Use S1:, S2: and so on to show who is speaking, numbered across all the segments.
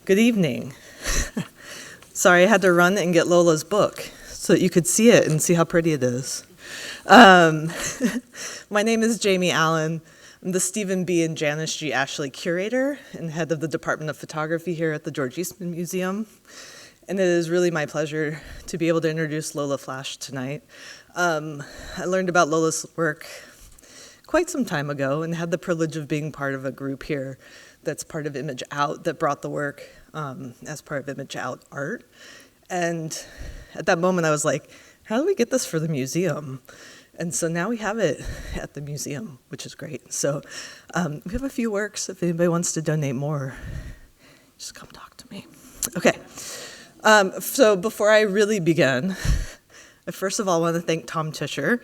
S1: Good evening. Sorry, I had to run and get Lola's book so that you could see it and see how pretty it is. My name is Jamie Allen. I'm the Stephen B. and Janice G. Ashley Curator and head of the Department of Photography here at the George Eastman Museum. And it is really my pleasure to be able to introduce Lola Flash tonight. I learned about Lola's work quite some time ago and had the privilege of being part of a group here that's part of Image Out that brought the work as part of Image Out art. And at that moment I was like, how do we get this for the museum? And so now we have it at the museum, which is great. So we have a few works. If anybody wants to donate more, just come talk to me. Okay. So before I really begin, I first of all want to thank Tom Tischer,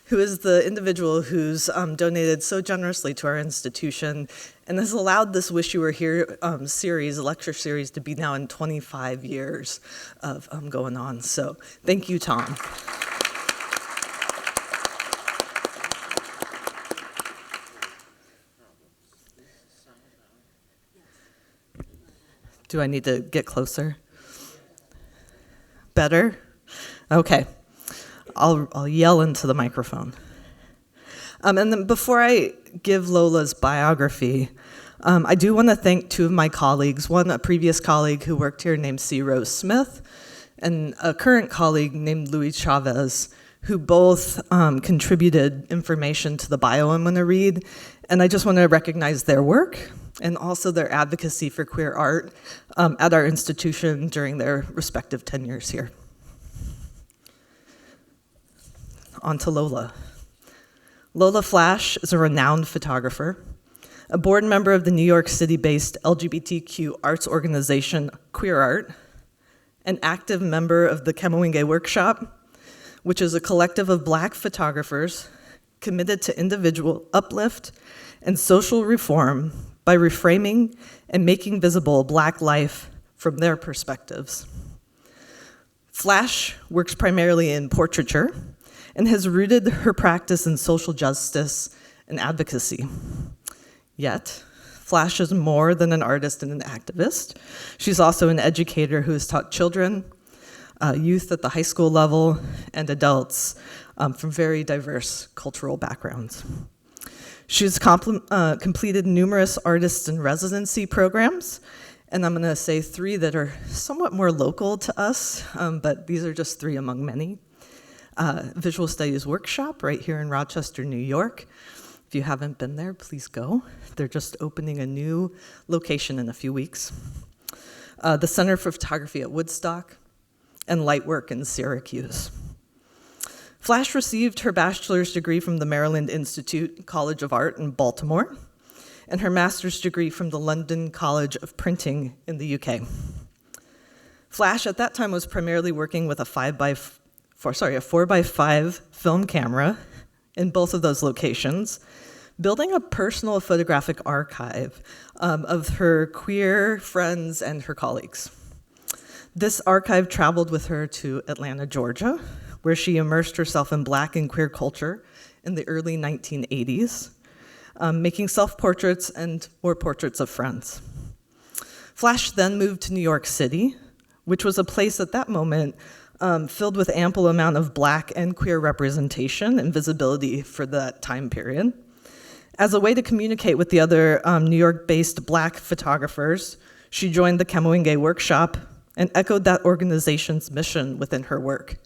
S1: who is the individual who's donated so generously to our institution and has allowed this Wish You Were Here series, lecture series, to be now in 25 years of going on. So thank you, Tom. Do I need to get closer? Better? Okay. I'll yell into the microphone. And then before I give Lola's biography, I do want to thank two of my colleagues, one a previous colleague who worked here named C. Rose Smith, and a current colleague named Luis Chavez, who both contributed information to the bio I'm going to read. And I just want to recognize their work and also their advocacy for queer art at our institution during their respective tenures here. On to Lola. Lola Flash is a renowned photographer, a board member of the New York City-based LGBTQ arts organization Queer Art, an active member of the Kemawinge Workshop, which is a collective of Black photographers committed to individual uplift and social reform by reframing and making visible Black life from their perspectives. Flash works primarily in portraiture and has rooted her practice in social justice and advocacy. Yet, Flash is more than an artist and an activist. She's also an educator who has taught children, youth at the high school level, and adults from very diverse cultural backgrounds. She's completed numerous artist in residency programs, and I'm gonna say three that are somewhat more local to us, but these are just three among many. Visual Studies Workshop right here in Rochester, New York. If you haven't been there, please go. They're just opening a new location in a few weeks. The Center for Photography at Woodstock, and Lightwork in Syracuse. Flash received her bachelor's degree from the Maryland Institute College of Art in Baltimore, and her master's degree from the London College of Printing in the UK. Flash at that time was primarily working with a 4x5 film camera in both of those locations, building a personal photographic archive of her queer friends and her colleagues. This archive traveled with her to Atlanta, Georgia, where she immersed herself in Black and queer culture in the early 1980s, making self-portraits and or portraits of friends. Flash then moved to New York City, which was a place at that moment filled with ample amount of Black and queer representation and visibility for that time period. As a way to communicate with the other New York-based Black photographers, she joined the Kemawinge Workshop and echoed that organization's mission within her work.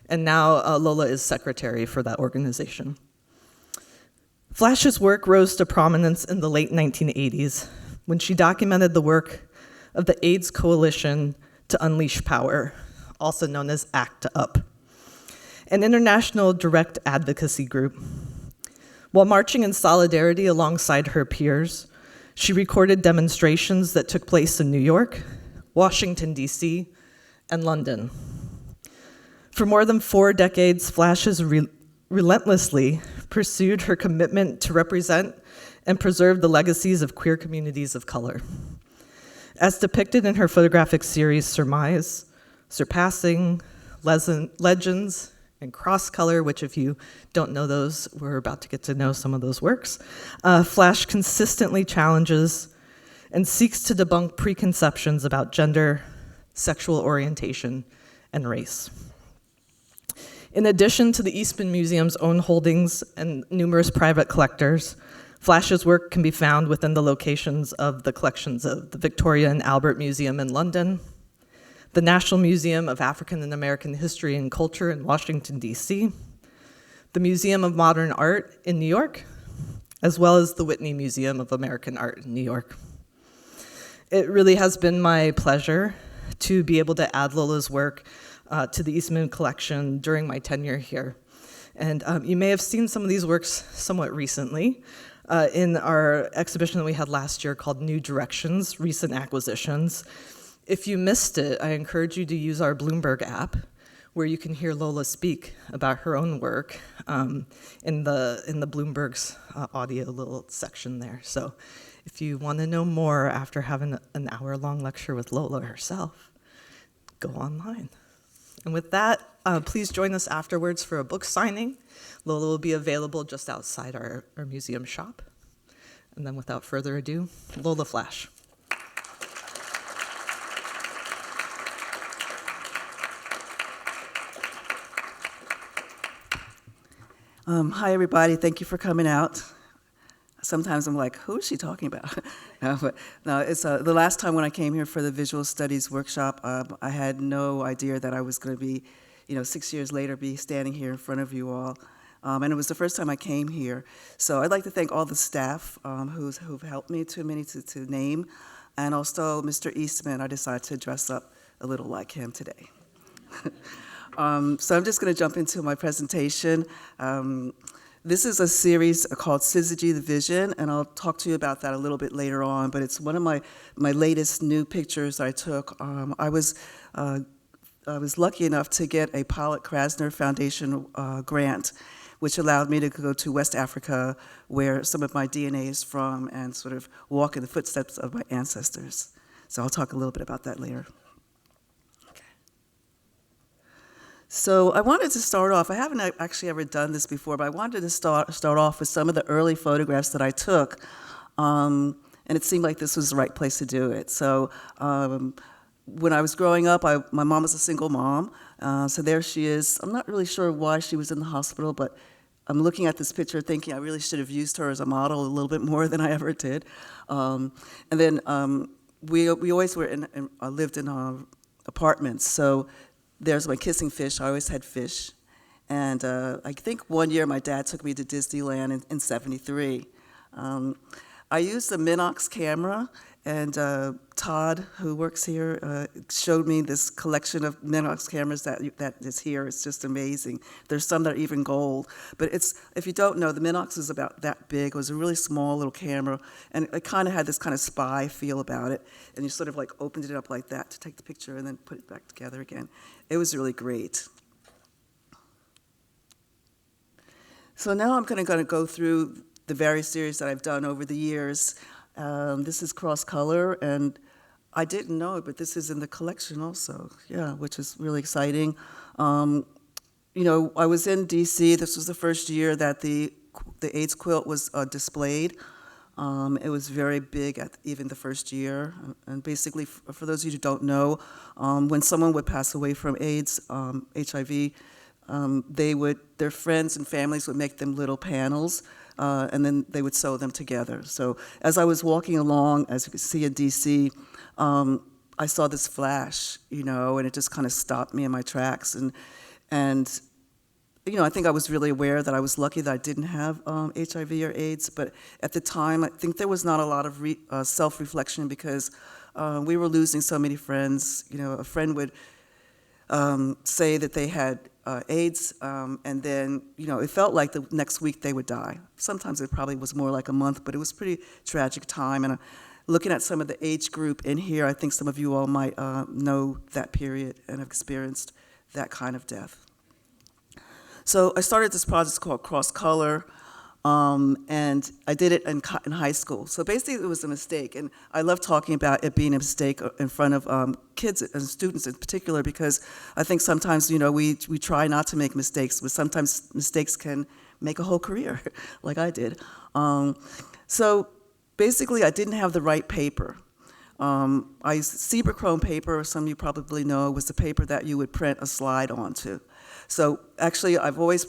S1: And now Lola is secretary for that organization. Flash's work rose to prominence in the late 1980s when she documented the work of the AIDS Coalition to Unleash Power, also known as ACT UP, an international direct advocacy group. While marching in solidarity alongside her peers, she recorded demonstrations that took place in New York, Washington, D.C., and London. For more than 4 decades, Flash has relentlessly pursued her commitment to represent and preserve the legacies of queer communities of color. As depicted in her photographic series Surmise, Surpassing, Legends, and Cross Color, which if you don't know those, we're about to get to know some of those works, Flash consistently challenges and seeks to debunk preconceptions about gender, sexual orientation, and race. In addition to the Eastman Museum's own holdings and numerous private collectors, Flash's work can be found within the locations of the collections of the Victoria and Albert Museum in London, the National Museum of African and American History and Culture in Washington, D.C., the Museum of Modern Art in New York, as well as the Whitney Museum of American Art in New York. It really has been my pleasure to be able to add Lola's work to the Eastman collection during my tenure here. And you may have seen some of these works somewhat recently in our exhibition that we had last year called New Directions, Recent Acquisitions. If you missed it, I encourage you to use our Bloomberg app, where you can hear Lola speak about her own work in the Bloomberg's audio little section there. So if you want to know more after having an hour-long lecture with Lola herself, go online. And with that, please join us afterwards for a book signing. Lola will be available just outside our museum shop. And then without further ado, Lola Flash.
S2: Hi, everybody. Thank you for coming out. Sometimes I'm like, who is she talking about? But no, it's the last time when I came here for the visual studies workshop, I had no idea that I was going to be, 6 years later, be standing here in front of you all. And it was the first time I came here. So I'd like to thank all the staff who've helped me, too many to name, and also Mr. Eastman. I decided to dress up a little like him today. So I'm just going to jump into my presentation. This is a series called Syzygy the Vision, and I'll talk to you about that a little bit later on, but it's one of my latest new pictures I took. I was lucky enough to get a Pollock Krasner Foundation grant, which allowed me to go to West Africa, where some of my DNA is from, and sort of walk in the footsteps of my ancestors. So I'll talk a little bit about that later. So I wanted to start off, I haven't actually ever done this before, but I wanted to start off with some of the early photographs that I took, and it seemed like this was the right place to do it. So when I was growing up, my mom was a single mom, so there she is. I'm not really sure why she was in the hospital, but I'm looking at this picture thinking I really should have used her as a model a little bit more than I ever did. And then we always lived in apartments, so there's my kissing fish. I always had fish. And I think one year my dad took me to Disneyland in '73. I used the Minox camera, and Todd, who works here, showed me this collection of Minox cameras that is here. It's just amazing. There's some that are even gold. But if you don't know, the Minox is about that big. It was a really small little camera, and it kind of had this kind of spy feel about it. And you sort of like opened it up like that to take the picture and then put it back together again. It was really great. So now I'm going to go through the various series that I've done over the years. This is Cross Color, and I didn't know it, but this is in the collection also, yeah, which is really exciting. I was in D.C. This was the first year that the AIDS quilt was displayed. It was very big at even the first year. And basically, for those of you who don't know, when someone would pass away from AIDS, HIV, their friends and families would make them little panels, and then they would sew them together. So as I was walking along, as you can see in DC, I saw this flash, and it just kind of stopped me in my tracks. And I think I was really aware that I was lucky that I didn't have HIV or AIDS, but at the time, I think there was not a lot of self-reflection because we were losing so many friends. A friend would say that they had AIDS, and then, it felt like the next week they would die. Sometimes it probably was more like a month, but it was a pretty tragic time. And looking at some of the age group in here, I think some of you all might know that period and have experienced that kind of death. So I started this project called Cross Color, and I did it in high school. So basically it was a mistake, and I love talking about it being a mistake in front of kids and students in particular, because I think sometimes, we try not to make mistakes, but sometimes mistakes can make a whole career, like I did. So basically I didn't have the right paper. I used Chrome paper, some of you probably know, was the paper that you would print a slide onto. So actually, I've always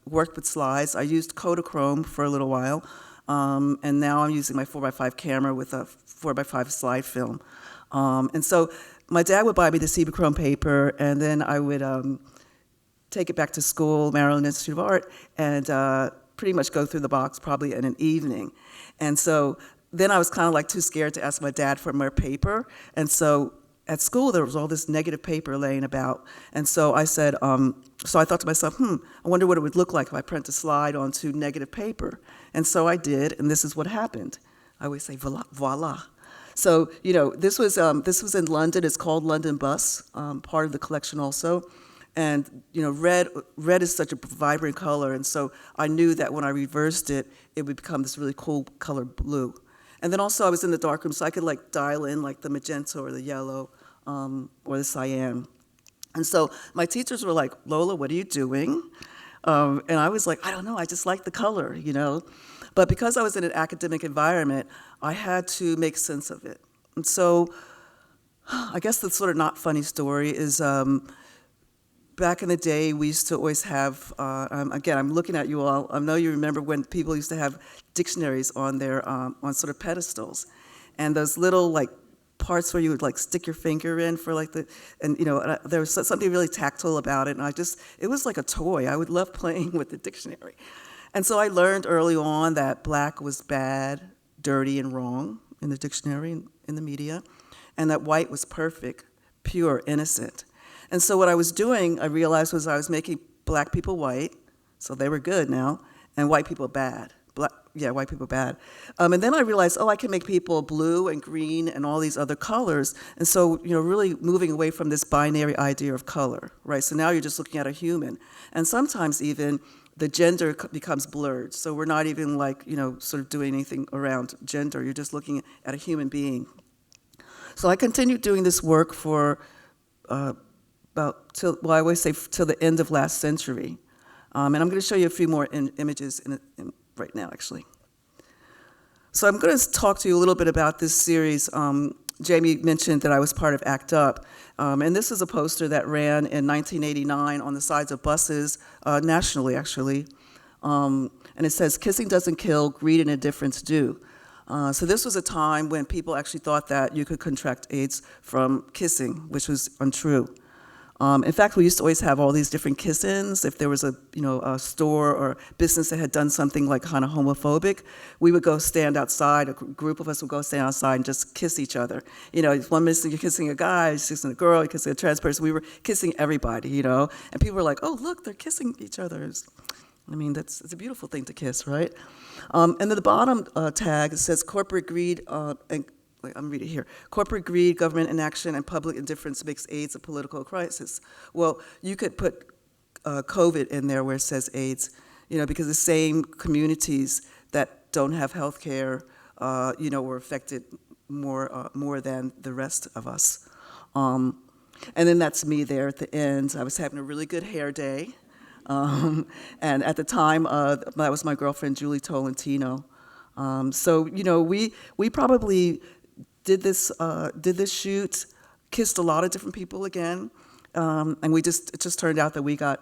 S2: worked with slides. I used Kodachrome for a little while, and now I'm using my 4x5 camera with a 4x5 slide film. And so my dad would buy me the Chrome paper, and then I would take it back to school, Maryland Institute of Art, and pretty much go through the box probably in an evening. And so then I was kind of like too scared to ask my dad for more paper. And so at school, there was all this negative paper laying about. And so I said, so I thought to myself, I wonder what it would look like if I print a slide onto negative paper. And so I did, and this is what happened. I always say, voila. So, this was in London. It's called London Bus, part of the collection also. And, red is such a vibrant color. And so I knew that when I reversed it, it would become this really cool color blue. And then also I was in the darkroom, so I could like dial in like the magenta or the yellow or the cyan. And so my teachers were like, Lola, what are you doing? And I was like, I don't know, I just like the color, But because I was in an academic environment, I had to make sense of it. And so I guess the sort of not funny story is back in the day, we used to always have, again, I'm looking at you all, I know you remember when people used to have dictionaries on their, on sort of pedestals. And those little like parts where you would like stick your finger in for like there was something really tactile about it. And it was like a toy. I would love playing with the dictionary. And so I learned early on that black was bad, dirty, and wrong in the dictionary, in the media, and that white was perfect, pure, innocent. And so what I was doing, I realized, was I was making black people white, so they were good now, and white people bad. White people bad. And then I realized, I can make people blue and green and all these other colors. And so, really moving away from this binary idea of color, right? So now you're just looking at a human. And sometimes even the gender becomes blurred. So we're not even like, sort of doing anything around gender. You're just looking at a human being. So I continued doing this work for I always say till the end of last century. And I'm going to show you a few more images right now, actually. So I'm going to talk to you a little bit about this series. Jamie mentioned that I was part of ACT UP. And this is a poster that ran in 1989 on the sides of buses, nationally, actually. And it says, "Kissing doesn't kill, greed and indifference do." So this was a time when people actually thought that you could contract AIDS from kissing, which was untrue. In fact, we used to always have all these different kiss-ins. If there was a store or business that had done something like kind of homophobic, we would go stand outside. A group of us would go stand outside and just kiss each other. One minute you're kissing a guy, you're kissing a girl, you're kissing a trans person. We were kissing everybody, and people were like, "Oh, look, they're kissing each other." It's a beautiful thing to kiss, right? And then the bottom tag, it says corporate greed I'm reading here. Corporate greed, government inaction, and public indifference makes AIDS a political crisis. Well, you could put COVID in there where it says AIDS, because the same communities that don't have health care, were affected more than the rest of us. And then that's me there at the end. I was having a really good hair day. And at the time, that was my girlfriend, Julie Tolentino. So, we probably did this shoot, kissed a lot of different people again, and it just turned out that we got,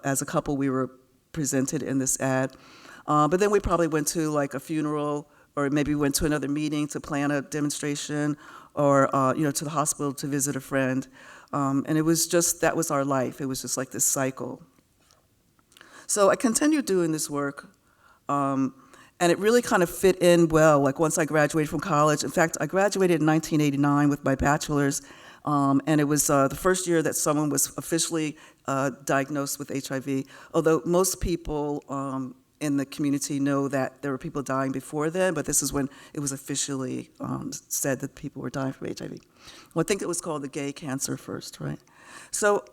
S2: as a couple, we were presented in this ad. But then we probably went to like a funeral, or maybe went to another meeting to plan a demonstration, or to the hospital to visit a friend, and it was just, that was our life. It was just like this cycle. So I continued doing this work. And it really kind of fit in well, like once I graduated from college. In fact, I graduated in 1989 with my bachelor's, and it was the first year that someone was officially diagnosed with HIV, although most people in the community know that there were people dying before then, but this is when it was officially said that people were dying from HIV. Well, I think it was called the gay cancer first, right? So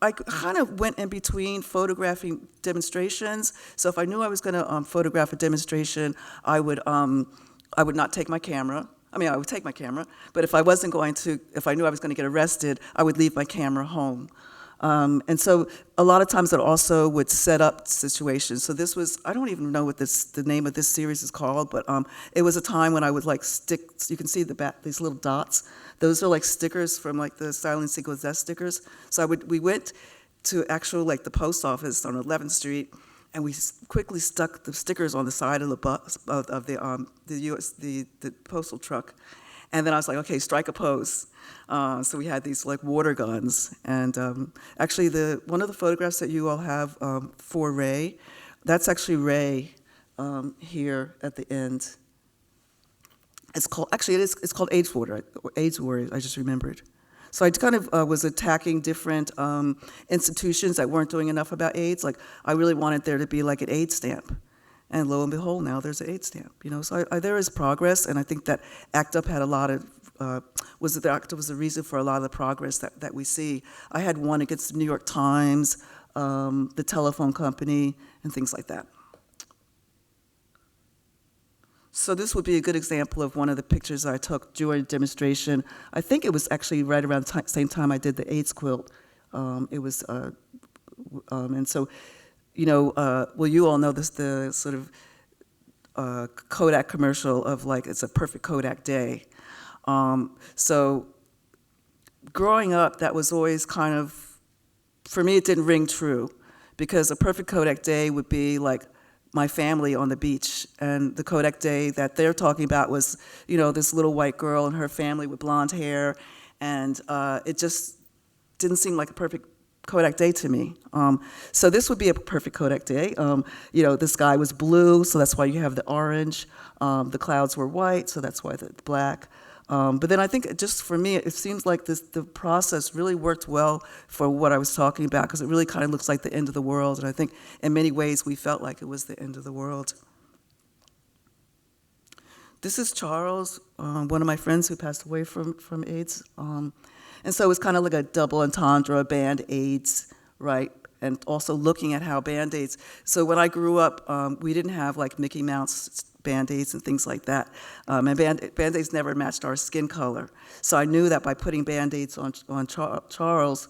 S2: I kind of went in between photographing demonstrations. So if I knew I was going to photograph a demonstration, I would not take my camera. I would take my camera, but if I wasn't going to, if I knew I was going to get arrested, I would leave my camera home. And so a lot of times it also would set up situations. So this was, I don't even know what the name of this series is called, but it was a time when I would like stick, you can see the back, these little dots. Those are like stickers from like the Silent Sequence stickers. So we went to actual like the post office on 11th Street, and we quickly stuck the stickers on the side of the bus of the postal truck. And then I was like, okay, strike a pose. So we had these like water guns, and actually one of the photographs that you all have for Ray, that's actually Ray here at the end. It's called AIDS Warrior. I just remembered. So I kind of was attacking different institutions that weren't doing enough about AIDS. Like I really wanted there to be like an AIDS stamp. And lo and behold, now there's an AIDS stamp. So there is progress, and I think that ACT UP had a lot of, ACT UP was the reason for a lot of the progress that we see. I had one against the New York Times, the telephone company, and things like that. So this would be a good example of one of the pictures I took during a demonstration. I think it was actually right around the same time I did the AIDS quilt. And so, well, you all know this, the sort of Kodak commercial of like, it's a perfect Kodak day. So growing up, that was always kind of, for me, it didn't ring true, because a perfect Kodak day would be like my family on the beach, and the Kodak day that they're talking about was, this little white girl and her family with blonde hair, and it just didn't seem like a perfect Kodak day to me. So this would be a perfect Kodak day. The sky was blue, so that's why you have the orange. The clouds were white, so that's why the black. But then I think just for me, it seems like the process really worked well for what I was talking about, because it really kind of looks like the end of the world. And I think in many ways we felt like it was the end of the world. This is Charles, one of my friends who passed away from AIDS. And so it was kind of like a double entendre, Band-Aids, right? And also looking at how Band-Aids, so when I grew up, we didn't have like Mickey Mouse Band-Aids and things like that. And Band-Aids never matched our skin color. So I knew that by putting Band-Aids on Charles,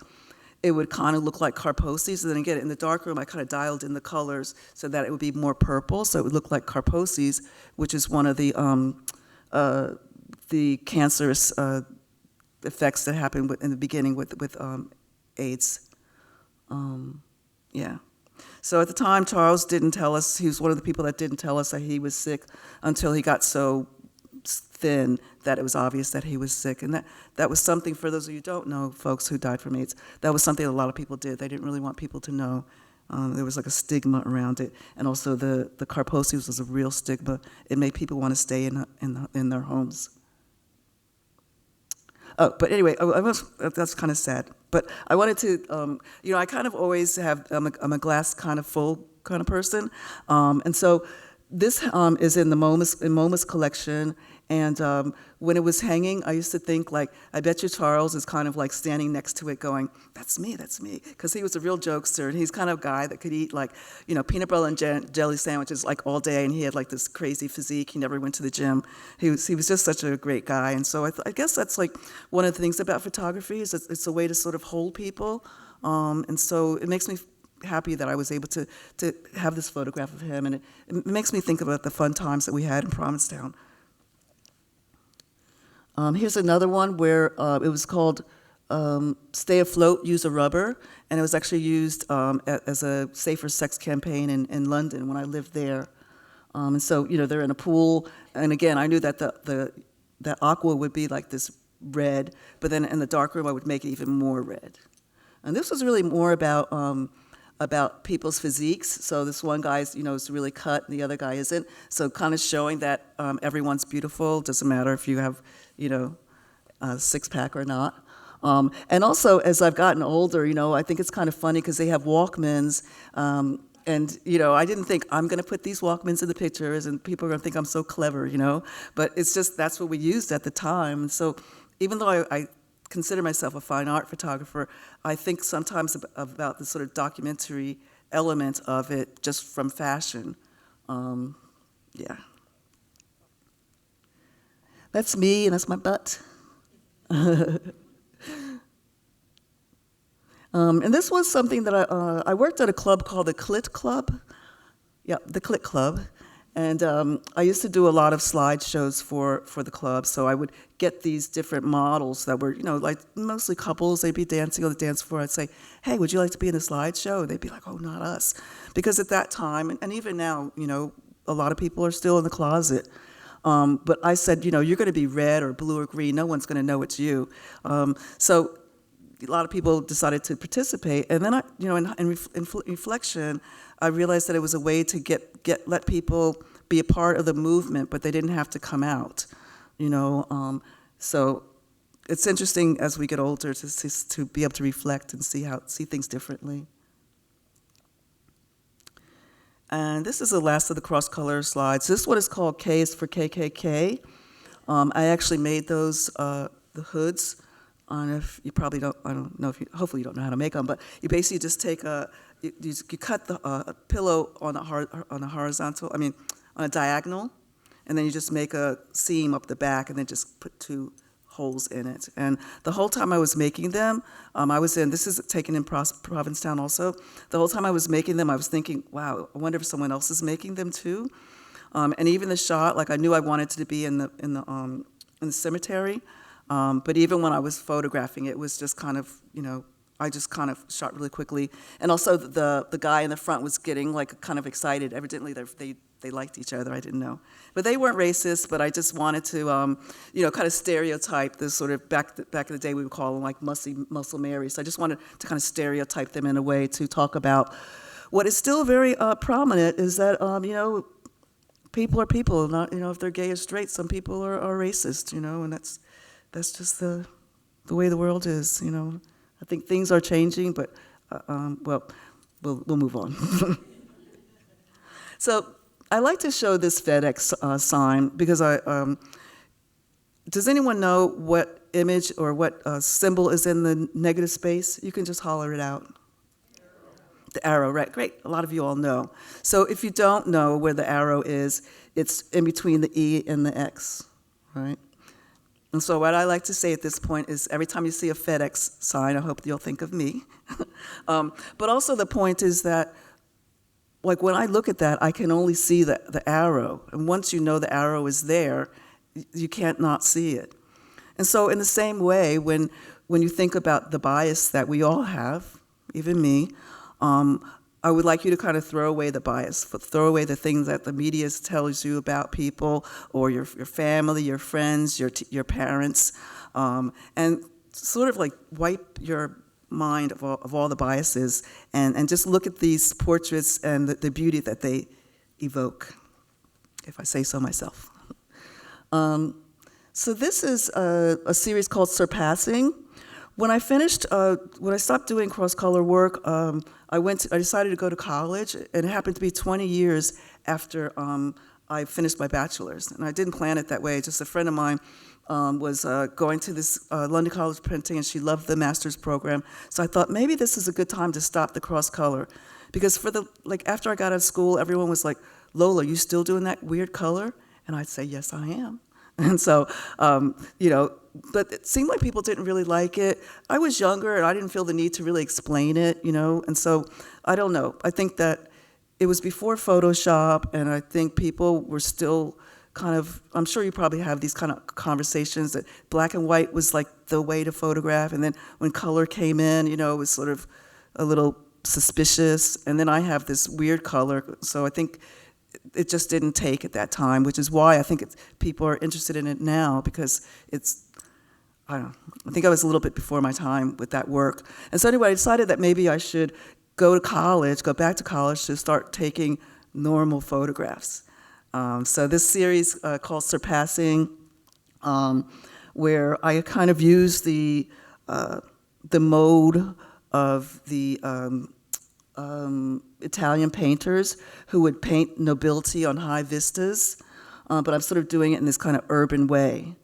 S2: it would kind of look like Carposi's. And then again, in the darkroom, I kind of dialed in the colors so that it would be more purple, so it would look like Carposi's, which is one of the cancerous effects that happen in the beginning with AIDS. Yeah. So at the time, Charles didn't tell us, he was one of the people that didn't tell us that he was sick until he got so thin that it was obvious that he was sick. And that was something, for those of you who don't know, folks who died from AIDS, that was something a lot of people did. They didn't really want people to know. There was like a stigma around it. And also the Carposi's was a real stigma. It made people want to stay in their homes. Oh, but anyway, that's kind of sad. But I wanted to, I kind of always I'm a glass kind of full kind of person. And so this is in the MoMA's collection. And when it was hanging, I used to think, like, I bet you Charles is kind of like standing next to it going, that's me, because he was a real jokester, and he's kind of a guy that could eat, like, peanut butter and jelly sandwiches, like, all day, and he had, like, this crazy physique. He never went to the gym. He was just such a great guy, and so I guess that's, like, one of the things about photography is it's a way to sort of hold people, and so it makes me happy that I was able to have this photograph of him, and it makes me think about the fun times that we had in Provincetown. Here's another one where it was called Stay Afloat, Use a Rubber, and it was actually used as a safer sex campaign in London when I lived there. And so, they're in a pool, and again, I knew that that aqua would be like this red, but then in the dark room I would make it even more red. And this was really more about people's physiques. So this one guy's, is really cut, and the other guy isn't. So kind of showing that everyone's beautiful. Doesn't matter if you have, a six-pack or not. And also, as I've gotten older, I think it's kind of funny because they have Walkmans. And, I didn't think I'm going to put these Walkmans in the pictures and people are going to think I'm so clever, But it's just, that's what we used at the time. So even though I consider myself a fine art photographer, I think sometimes about the sort of documentary element of it just from fashion. Yeah. That's me, and that's my butt. And this was something that I worked at a club called the Clit Club. Yeah, the Clit Club. And I used to do a lot of slideshows for the club, so I would get these different models that were, like mostly couples. They'd be dancing on the dance floor. I'd say, hey, would you like to be in a slideshow? And they'd be like, oh, not us. Because at that time, and even now, a lot of people are still in the closet. But I said, you're going to be red or blue or green. No one's going to know it's you. So a lot of people decided to participate. And then in reflection, I realized that it was a way to let people be a part of the movement, but they didn't have to come out, So it's interesting as we get older to be able to reflect and see things differently. And this is the last of the cross-color slides. This one is called K is for KKK. I actually made those, the hoods. If you probably don't, I don't know if hopefully you don't know how to make them, but you basically just take you cut the pillow on a horizontal, on a diagonal, and then you just make a seam up the back and then just put 2 holes in it. And the whole time I was making them, this is taken in Provincetown also, the whole time I was making them, I was thinking, wow, I wonder if someone else is making them too. And even the shot, like I knew I wanted to be in the cemetery, but even when I was photographing, it was just kind of, I just kind of shot really quickly. And also the guy in the front was getting like kind of excited. Evidently they liked each other, I didn't know. But they weren't racist, but I just wanted to, kind of stereotype this sort of, back in the day we would call them like muscle Marys. So I just wanted to kind of stereotype them in a way to talk about what is still very prominent is that, people are people, not, if they're gay or straight, some people are racist, and that's just the way the world is, I think things are changing, but, we'll move on. So I like to show this FedEx sign because does anyone know what image or what symbol is in the negative space? You can just holler it out. The arrow, right, great. A lot of you all know. So if you don't know where the arrow is, it's in between the E and the X, right? And so what I like to say at this point is every time you see a FedEx sign, I hope you'll think of me. But also the point is that, like when I look at that, I can only see the arrow. And once you know the arrow is there, you can't not see it. And so in the same way, when you think about the bias that we all have, even me, I would like you to kind of throw away the bias, throw away the things that the media tells you about people or your family, your friends, your parents, and sort of like wipe your mind of all the biases and just look at these portraits and the beauty that they evoke, if I say so myself. So this is a series called Surpassing. When I finished, when I stopped doing cross-color work, I decided to go to college, and it happened to be 20 years after I finished my bachelor's. And I didn't plan it that way. Just a friend of mine was going to this London College printing, and she loved the master's program. So I thought maybe this is a good time to stop the cross-color, because after I got out of school, everyone was like, "Lola, you still doing that weird color?" And I'd say, "Yes, I am." And so, but it seemed like people didn't really like it. I was younger, and I didn't feel the need to really explain it, and so, I don't know. I think that it was before Photoshop, and I think people were still kind of, I'm sure you probably have these kind of conversations that black and white was like the way to photograph, and then when color came in, it was sort of a little suspicious, and then I have this weird color, so I think it just didn't take at that time, which is why I think people are interested in it now, because I don't know, I think I was a little bit before my time with that work. And so anyway, I decided that maybe I should go back to college to start taking normal photographs. So this series called Surpassing, where I kind of use the mode of the Italian painters who would paint nobility on high vistas, but I'm sort of doing it in this kind of urban way.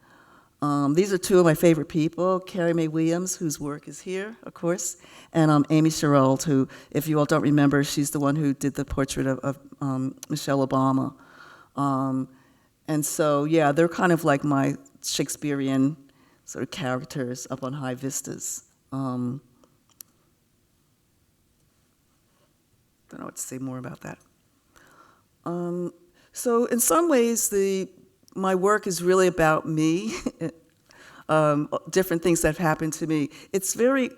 S2: These are two of my favorite people, Carrie Mae Williams, whose work is here, of course, and Amy Sherald, who, if you all don't remember, she's the one who did the portrait of Michelle Obama. And so, yeah, they're kind of like my Shakespearean sort of characters up on high vistas. don't know what to say more about that. So in some ways, my work is really about me, different things that have happened to me.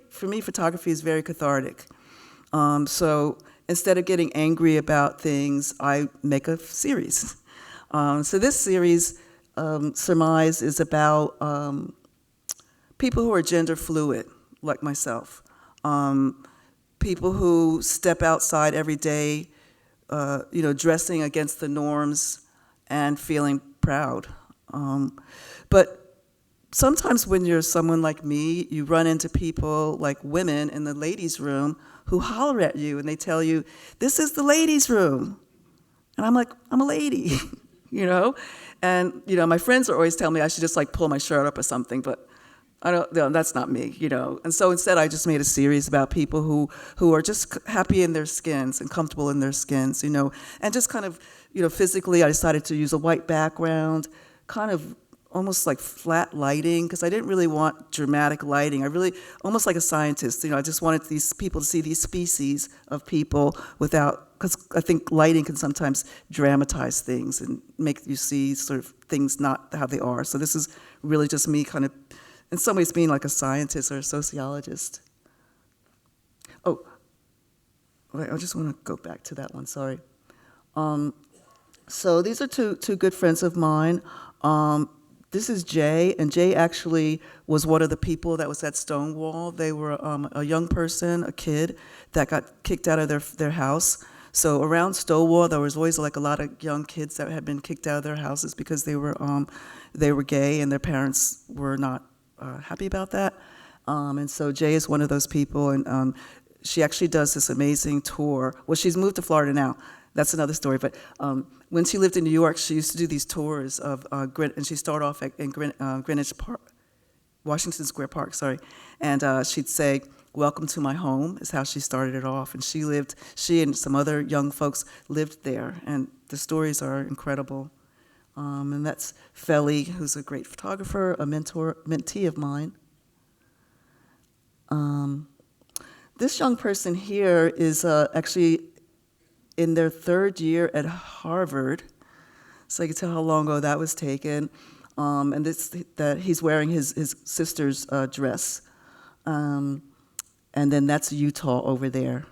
S2: For me, photography is very cathartic. So instead of getting angry about things, I make a series. So this series, Surmise, is about people who are gender fluid, like myself. People who step outside every day, dressing against the norms and feeling proud. But sometimes when you're someone like me, you run into people like women in the ladies' room who holler at you and they tell you, "This is the ladies' room." And I'm like, "I'm a lady," And, my friends are always telling me I should just like pull my shirt up or something, but I don't, no, that's not me, And so instead I just made a series about people who are just happy in their skins and comfortable in their skins, and just kind of, physically I decided to use a white background, kind of almost like flat lighting, because I didn't really want dramatic lighting. Almost like a scientist, I just wanted these people to see these species of people because I think lighting can sometimes dramatize things and make you see sort of things not how they are. So this is really just me kind of, in some ways, being like a scientist or a sociologist. Oh, wait, I just want to go back to that one, sorry. So these are two good friends of mine. This is Jay, and Jay actually was one of the people that was at Stonewall. They were a young person, a kid, that got kicked out of their house. So around Stonewall, there was always like a lot of young kids that had been kicked out of their houses because they were gay and their parents were not happy about that. And so Jay is one of those people, and she actually does this amazing tour. Well, she's moved to Florida now. That's another story. But when she lived in New York, she used to do these tours of and she started off in Greenwich Park, Washington Square Park, sorry. And she'd say, "Welcome to my home," is how she started it off. And she and some other young folks lived there. And the stories are incredible. And that's Feli, who's a great photographer, a mentee of mine. This young person here is actually in their third year at Harvard, so you can tell how long ago that was taken. And that he's wearing his sister's dress, and then that's Utah over there.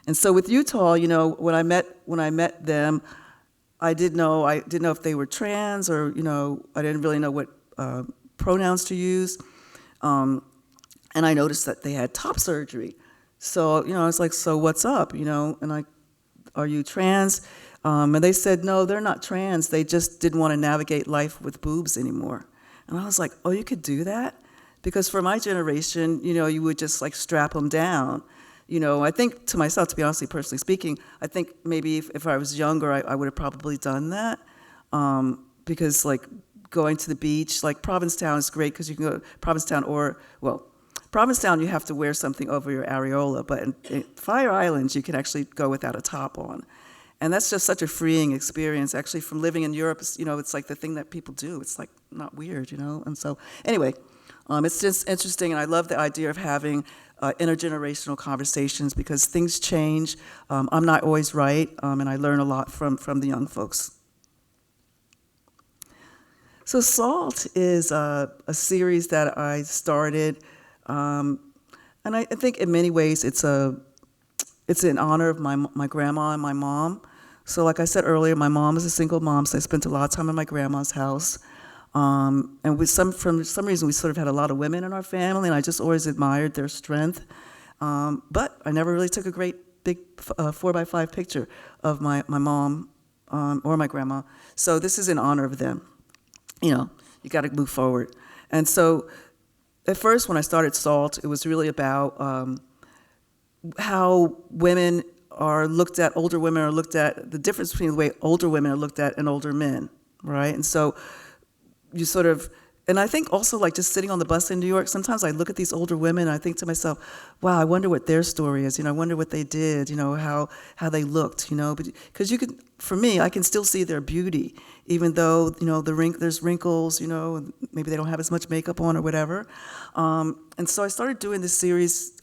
S2: And so with Utah, when I met them, I didn't know if they were trans or I didn't really know what pronouns to use, and I noticed that they had top surgery. So I was like, "So what's up?" And "Are you trans?" And they said, "No, they're not trans. They just didn't want to navigate life with boobs anymore." And I was like, "Oh, you could do that?" Because for my generation, you would just like strap them down. I think to myself, to be honestly, personally speaking, I think maybe if I was younger, I would have probably done that. Because like going to the beach, like Provincetown is great because you can go to Provincetown Provincetown, you have to wear something over your areola, but in Fire Islands, you can actually go without a top on. And that's just such a freeing experience. Actually, from living in Europe, it's like the thing that people do. It's like not weird, And so, anyway, it's just interesting, and I love the idea of having intergenerational conversations because things change. I'm not always right, and I learn a lot from the young folks. So SALT is a series that I started. And I think in many ways it's in honor of my grandma and my mom. So like I said earlier, my mom is a single mom, so I spent a lot of time in my grandma's house. And for some reason, we sort of had a lot of women in our family, and I just always admired their strength. But I never really took a great big 4x5 picture of my mom or my grandma. So this is in honor of them. You got to move forward. And so at first, when I started SALT, it was really about how women are looked at, older women are looked at, the difference between the way older women are looked at and older men, right? And so you sort of, and I think also like just sitting on the bus in New York, sometimes I look at these older women and I think to myself, wow, I wonder what their story is, I wonder what they did, how they looked, because for me, I can still see their beauty, even though, there's wrinkles, and maybe they don't have as much makeup on or whatever. And so I started doing this series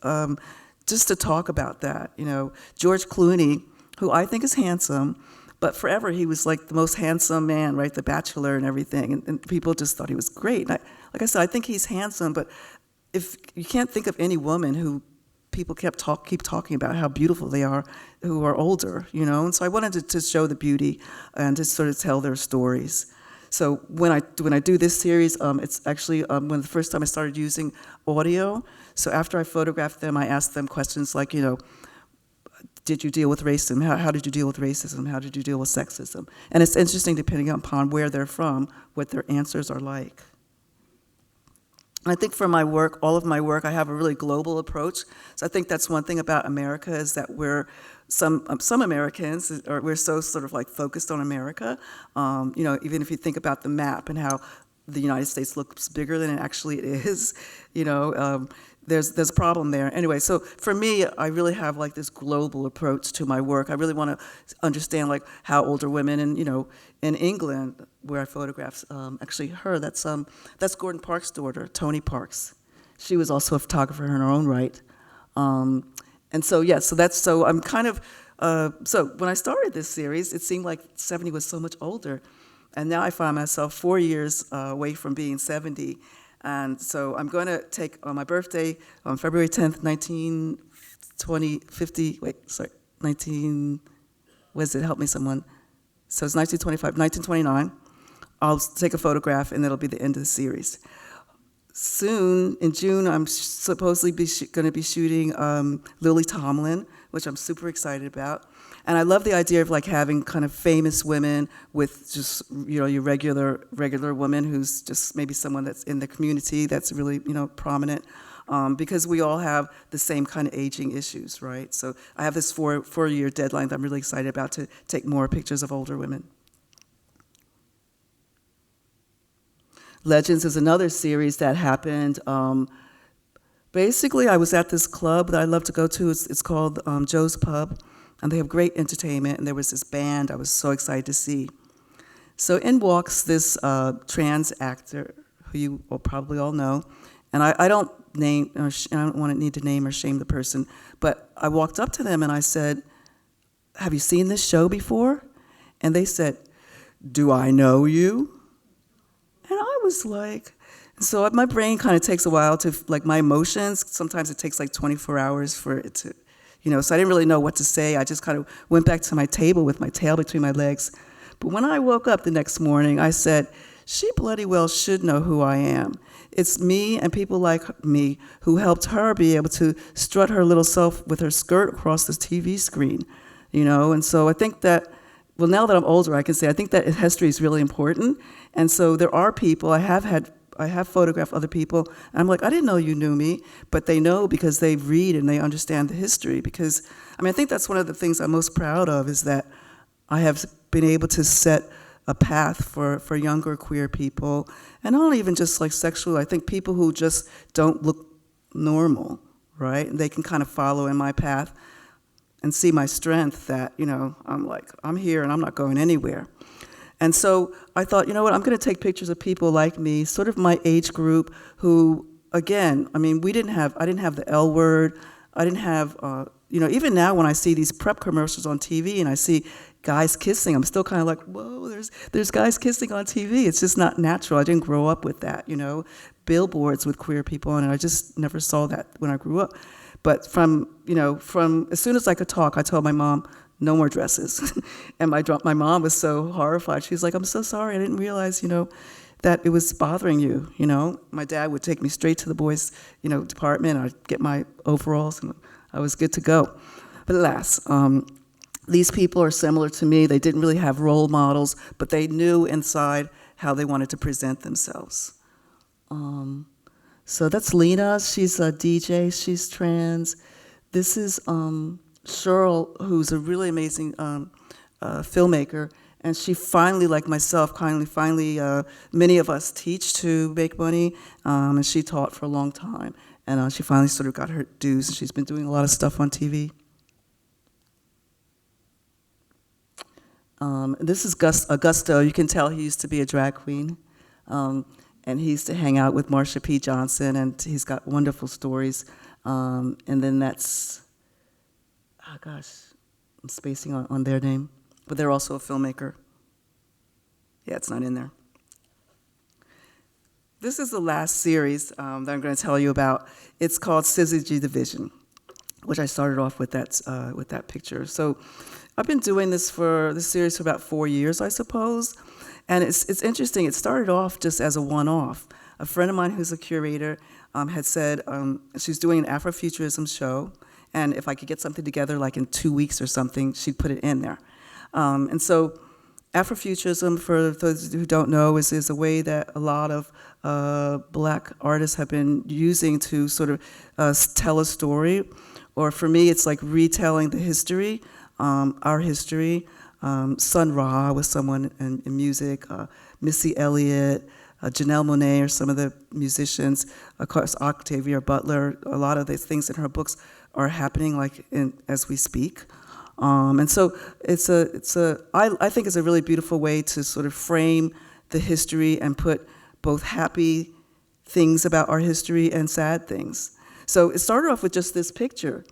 S2: just to talk about that, George Clooney who I think is handsome, but forever he was like the most handsome man, right? The Bachelor and everything, and people just thought he was great. And like I said, I think he's handsome, but if you can't think of any woman who people keep talking about how beautiful they are, who are older, you know. And so I wanted to show the beauty and to sort of tell their stories. So when I do this series, it's actually when the first time I started using audio. So after I photographed them, I asked them questions like, you know, did you deal with racism? How did you deal with racism? How did you deal with sexism? And it's interesting, depending upon where they're from, what their answers are like. And I think for my work, all of my work, I have a really global approach. So I think that's one thing about America, is that we're, some Americans, we're so sort of like focused on America. You know, even if you think about the map and how the United States looks bigger than it actually is, you know, there's a problem there. Anyway, so for me, I really have like this global approach to my work. I really want to understand like how older women, and you know, in England, where I photographed actually her, that's Gordon Parks' daughter, Tony Parks. She was also a photographer in her own right. And so yeah, so I'm kind of so when I started this series, it seemed like 70 was so much older, and now I find myself 4 years away from being 70. And so I'm going to take, on my birthday, on February 10th, 19, was it, help me someone. So it's 1929, I'll take a photograph and it'll be the end of the series. Soon, in June, I'm supposedly going to be shooting Lily Tomlin, which I'm super excited about. And I love the idea of like having kind of famous women with just, you know, your regular woman who's just maybe someone that's in the community that's really, you know, prominent, because we all have the same kind of aging issues, right? So I have this four-year deadline that I'm really excited about, to take more pictures of older women. Legends is another series that happened. Basically, I was at this club that I love to go to. It's called Joe's Pub. And they have great entertainment, and there was this band I was so excited to see. So in walks this trans actor, who you will probably all know, and I don't need to name or shame the person, but I walked up to them and I said, "Have you seen this show before?" And they said, "Do I know you?" And I was like, so my brain kind of takes a while to, like my emotions, sometimes it takes like 24 hours for it to, you know, so I didn't really know what to say. I just kind of went back to my table with my tail between my legs. But when I woke up the next morning, I said, she bloody well should know who I am. It's me and people like me who helped her be able to strut her little self with her skirt across the TV screen, you know? And so I think that, well, now that I'm older, I can say I think that history is really important. And so there are people, I have photographed other people, and I'm like, I didn't know you knew me, but they know because they read and they understand the history. Because, I mean, I think that's one of the things I'm most proud of, is that I have been able to set a path for younger queer people, and not even just like sexual, I think people who just don't look normal, right? They can kind of follow in my path and see my strength, that, you know, I'm like, I'm here and I'm not going anywhere. And so I thought, you know what, I'm going to take pictures of people like me, sort of my age group, who, again, I mean, I didn't have the L word, I didn't have, you know, even now when I see these prep commercials on TV and I see guys kissing, I'm still kind of like, whoa, there's guys kissing on TV. It's just not natural. I didn't grow up with that, you know, billboards with queer people on it. I just never saw that when I grew up. But from as soon as I could talk, I told my mom, no more dresses. And my mom was so horrified. She was like, I'm so sorry. I didn't realize, you know, that it was bothering you, you know. My dad would take me straight to the boys', you know, department. I'd get my overalls, and I was good to go. But alas, these people are similar to me. They didn't really have role models, but they knew inside how they wanted to present themselves. So that's Lena. She's a DJ. She's trans. This is Cheryl, who's a really amazing filmmaker, and she finally, like myself, finally, many of us teach to make money, and she taught for a long time, and she finally sort of got her dues. She's been doing a lot of stuff on TV. This is Augusto. You can tell he used to be a drag queen, and he used to hang out with Marsha P. Johnson, and he's got wonderful stories. And then that's, oh gosh, I'm spacing on their name, but they're also a filmmaker. Yeah, it's not in there. This is the last series that I'm going to tell you about. It's called Syzygy Division, which I started off with that picture. So I've been doing this series for about 4 years, I suppose. And it's interesting. It started off just as a one-off. A friend of mine who's a curator had said she's doing an Afrofuturism show, and if I could get something together like in 2 weeks or something, she'd put it in there. And so Afrofuturism, for those who don't know, is a way that a lot of Black artists have been using to sort of tell a story. Or for me, it's like retelling the history, our history. Sun Ra was someone in music, Missy Elliott, Janelle Monáe are some of the musicians. Of course, Octavia Butler. A lot of the things in her books are happening as we speak. And so I think it's a really beautiful way to sort of frame the history and put both happy things about our history and sad things. So it started off with just this picture.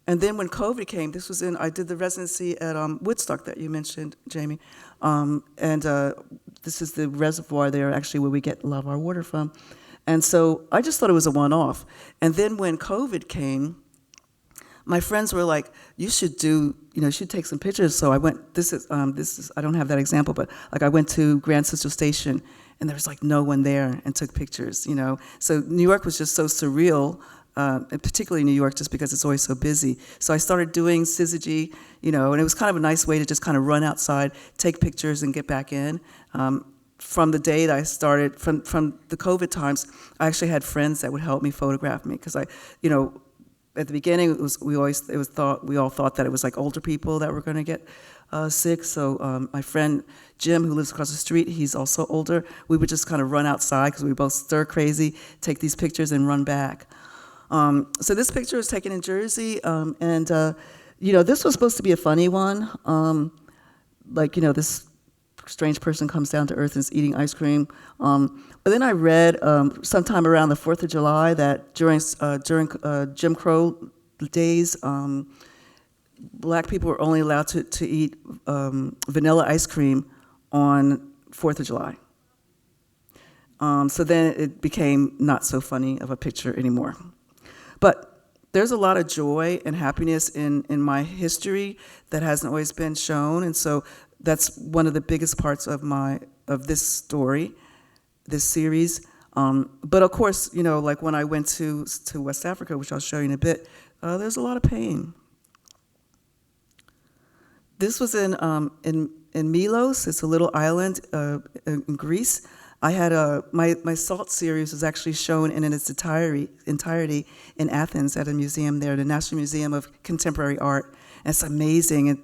S2: And then when COVID came, I did the residency at Woodstock that you mentioned, Jamie. This is the reservoir there, actually, where we get a lot of our water from. And so I just thought it was a one-off. And then when COVID came, my friends were like, you should take some pictures. So I went, I don't have that example, but like I went to Grand Central Station and there was like no one there and took pictures, So New York was just so surreal, and particularly New York, just because it's always so busy. So I started doing Syzygy, and it was kind of a nice way to just kind of run outside, take pictures and get back in. From the day that I started, from the COVID times, I actually had friends that would help me photograph me because at the beginning, we all thought that it was like older people that were going to get sick. So my friend Jim, who lives across the street, he's also older. We would just kind of run outside because we were both stir crazy, take these pictures and run back. So this picture was taken in Jersey, and this was supposed to be a funny one. This strange person comes down to earth and is eating ice cream. But then I read sometime around the 4th of July that during Jim Crow days, Black people were only allowed to eat vanilla ice cream on 4th of July. So then it became not so funny of a picture anymore. But there's a lot of joy and happiness in my history that hasn't always been shown, and so that's one of the biggest parts of this story, this series. But of course, like when I went to West Africa, which I'll show you in a bit, there's a lot of pain. This was in Milos. It's a little island in Greece. I had my Salt series was actually shown in its entirety in Athens at a museum there, the National Museum of Contemporary Art. And it's amazing.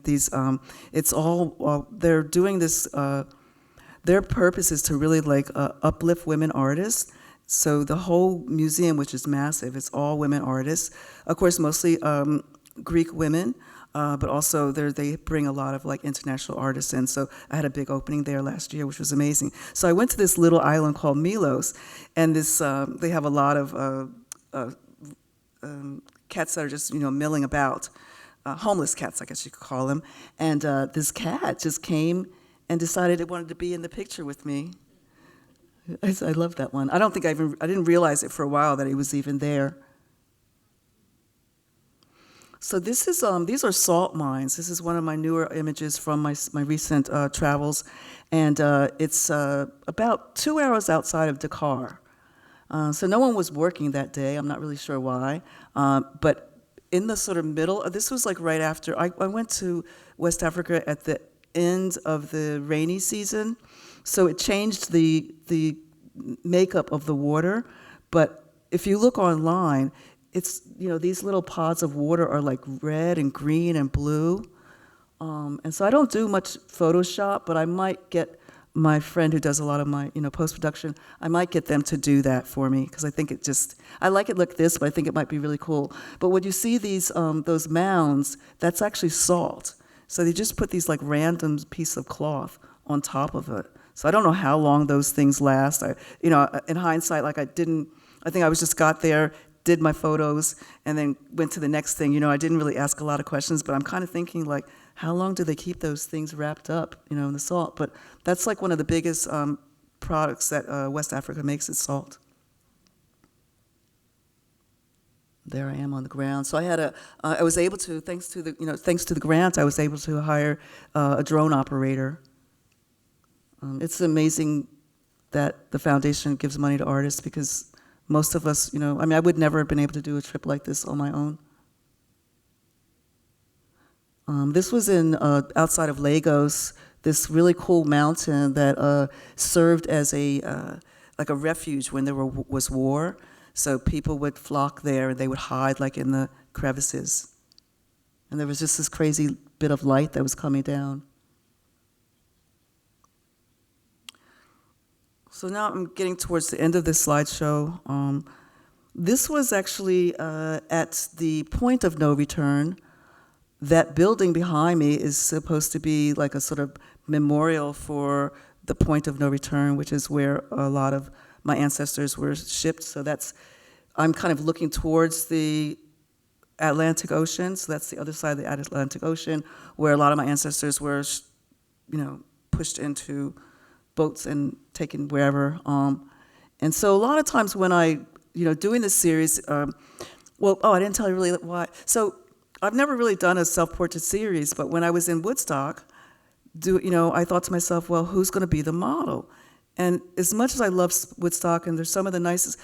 S2: It's all they're doing this. Their purpose is to really uplift women artists. So the whole museum, which is massive, it's all women artists. Of course, mostly Greek women. But also they bring a lot of international artists in. So I had a big opening there last year, which was amazing. So I went to this little island called Milos, and they have a lot of cats that are just milling about, homeless cats, I guess you could call them. And this cat just came and decided it wanted to be in the picture with me. I love that one. I didn't realize it for a while that he was even there. So these are salt mines. This is one of my newer images from my recent travels, and it's about 2 hours outside of Dakar. So no one was working that day. I'm not really sure why, but in the sort of middle, this was right after I went to West Africa at the end of the rainy season, so it changed the makeup of the water. But if you look online, it's, these little pods of water are red and green and blue. And so I don't do much Photoshop, but I might get my friend who does a lot of my, post-production, I might get them to do that for me because I think I like it like this, but I think it might be really cool. But when you see those mounds, that's actually salt. So they just put these random piece of cloth on top of it. So I don't know how long those things last. In hindsight, I think I got there, did my photos, and then went to the next thing. I didn't really ask a lot of questions, but I'm kind of thinking how long do they keep those things wrapped up, in the salt? But that's like one of the biggest products that West Africa makes is salt. There I am on the ground. So I was able to, thanks to the grant, I was able to hire a drone operator. It's amazing that the foundation gives money to artists, because most of us, I would never have been able to do a trip like this on my own. This was in outside of Lagos, this really cool mountain that served as like a refuge when there was war. So people would flock there and they would hide like in the crevices. And there was just this crazy bit of light that was coming down. So now I'm getting towards the end of this slideshow. This was actually at the point of no return. That building behind me is supposed to be like a sort of memorial for the point of no return, which is where a lot of my ancestors were shipped. So I'm kind of looking towards the Atlantic Ocean. So that's the other side of the Atlantic Ocean, where a lot of my ancestors were, pushed into boats and taken wherever. And so a lot of times when I, doing this series, I didn't tell you really why. So I've never really done a self-portrait series, but when I was in Woodstock, I thought to myself, well, who's going to be the model? And as much as I love Woodstock, and there's some of the nicest,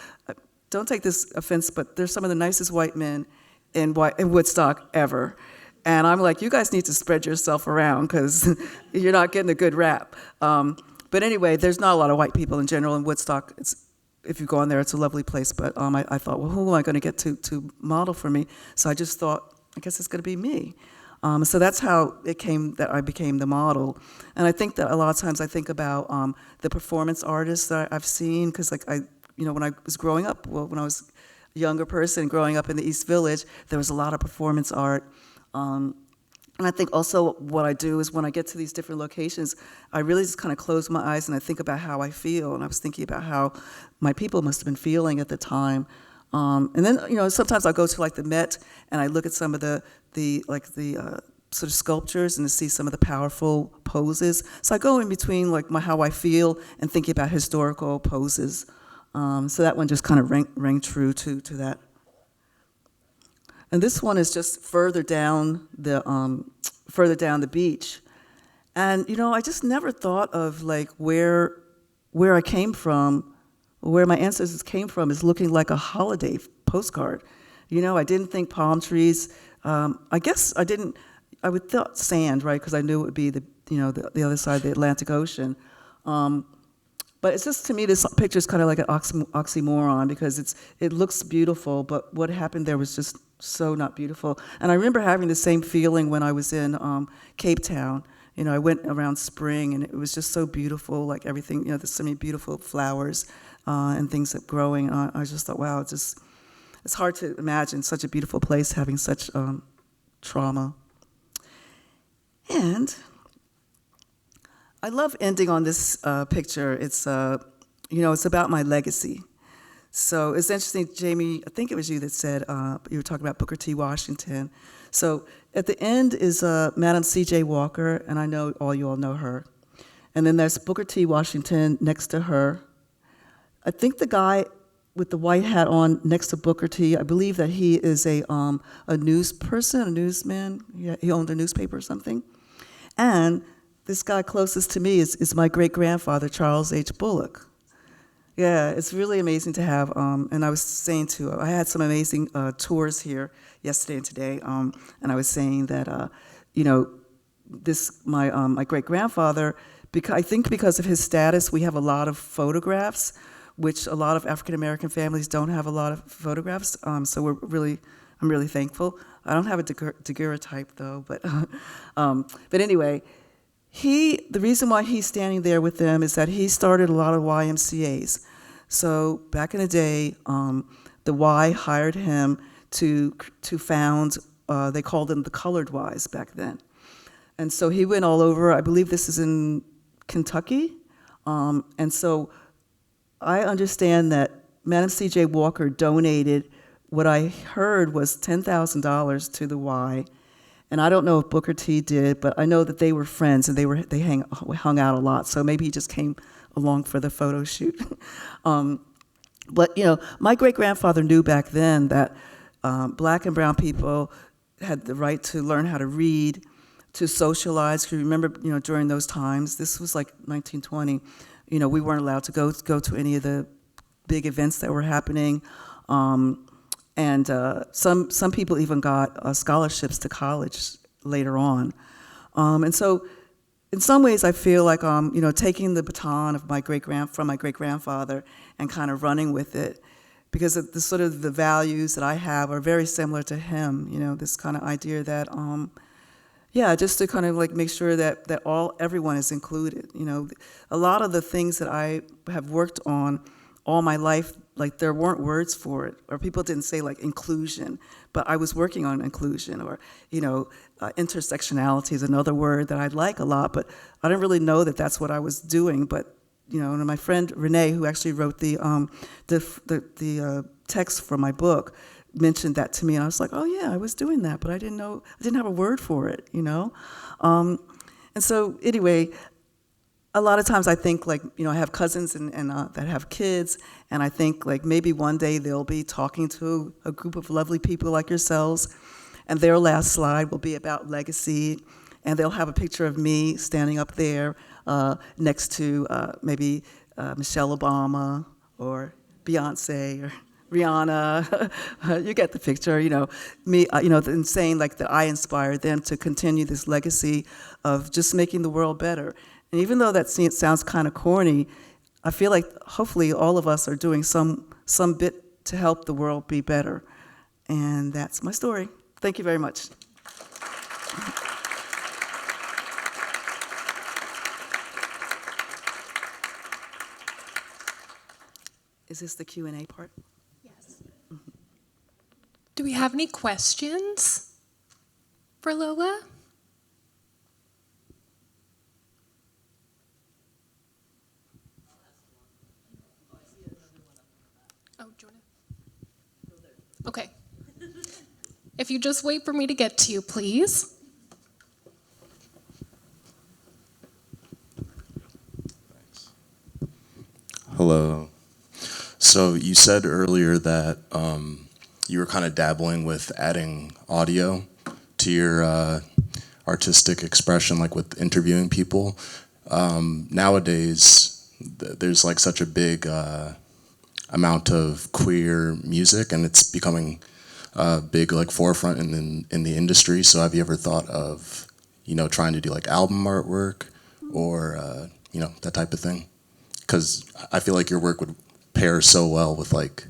S2: don't take this offense, but there's some of the nicest white men in Woodstock ever. And I'm like, you guys need to spread yourself around, because you're not getting a good rap. But anyway, there's not a lot of white people in general in Woodstock. If you go on there, it's a lovely place. But I thought, well, who am I going to get to model for me? So I just thought, I guess it's going to be me. So that's how it came that I became the model. And I think that a lot of times I think about the performance artists that I've seen, because when I was growing up, when I was a younger person growing up in the East Village, there was a lot of performance art. And I think also what I do is when I get to these different locations, I really just kind of close my eyes and I think about how I feel. And I was thinking about how my people must have been feeling at the time. And then, sometimes I'll go to like the Met and I look at some of the sort of sculptures and to see some of the powerful poses. So I go in between like how I feel and thinking about historical poses. So that one just kind of rang true to that. And this one is just further down the beach. And I just never thought of like where I came from. Where my ancestors came from is looking like a holiday postcard. I didn't think palm trees. I guess I would thought sand, right? Because I knew it would be the other side of the Atlantic Ocean. But it's just, to me, this picture is kind of like an oxymoron, because it looks beautiful, but what happened there was just so not beautiful. And I remember having the same feeling when I was in Cape Town. I went around spring and it was just so beautiful, like everything, there's so many beautiful flowers and things that growing. I just thought, wow, it's hard to imagine such a beautiful place having such trauma. And I love ending on this picture. It's it's about my legacy. So it's interesting, Jamie, I think it was you that said, you were talking about Booker T. Washington. So at the end is Madam C.J. Walker, and I know you all know her. And then there's Booker T. Washington next to her. I think the guy with the white hat on next to Booker T, I believe that he is a news person, a newsman. He owned a newspaper or something. And this guy closest to me is my great-grandfather, Charles H. Bullock. Yeah, it's really amazing to have, and I was saying I had some amazing tours here yesterday and today, and I was saying that, my great-grandfather, I think because of his status, we have a lot of photographs, which a lot of African-American families don't have a lot of photographs, so I'm really thankful. I don't have a daguerreotype, though, but anyway, the reason why he's standing there with them is that he started a lot of YMCAs. So back in the day, the Y hired him to found, they called them the colored Ys back then. And so he went all over, I believe this is in Kentucky. And so I understand that Madam C.J. Walker donated what I heard was $10,000 to the Y. And I don't know if Booker T did, but I know that they were friends and they hung out a lot. So maybe he just came along for the photo shoot. But my great-grandfather knew back then that black and brown people had the right to learn how to read, to socialize. You remember, during those times, this was like 1920. We weren't allowed to go to any of the big events that were happening. And some people even got scholarships to college later on. And so in some ways I feel like taking the baton of from my great-grandfather and kind of running with it, because the sort of the values that I have are very similar to him, this kind of idea that just to kind of like make sure that everyone is included. A lot of the things that I have worked on all my life, like there weren't words for it, or people didn't say like inclusion, but I was working on inclusion, or intersectionality is another word that I like a lot, but I didn't really know that that's what I was doing. But and my friend Renee, who actually wrote the text for my book, mentioned that to me, and I was like, oh yeah, I was doing that, but I didn't have a word for it, and so anyway. A lot of times I think I have cousins and that have kids, and I think like maybe one day they'll be talking to a group of lovely people like yourselves, and their last slide will be about legacy, and they'll have a picture of me standing up there next to maybe Michelle Obama or Beyonce or Rihanna. You get the picture, me, and saying like that I inspired them to continue this legacy of just making the world better. And even though that sounds kind of corny, I feel like hopefully all of us are doing some bit to help the world be better. And that's my story. Thank you very much. Is this the Q&A part?
S3: Yes. Do we have any questions for Lola? Oh, do you want to? Okay. If you just wait for me to get to you, please.
S4: Thanks. Hello. So you said earlier that you were kind of dabbling with adding audio to your artistic expression, like with interviewing people. Nowadays, there's like such a big amount of queer music, and it's becoming a big like forefront in the industry. So have you ever thought of trying to do like album artwork or that type of thing? Because I feel like your work would pair so well with like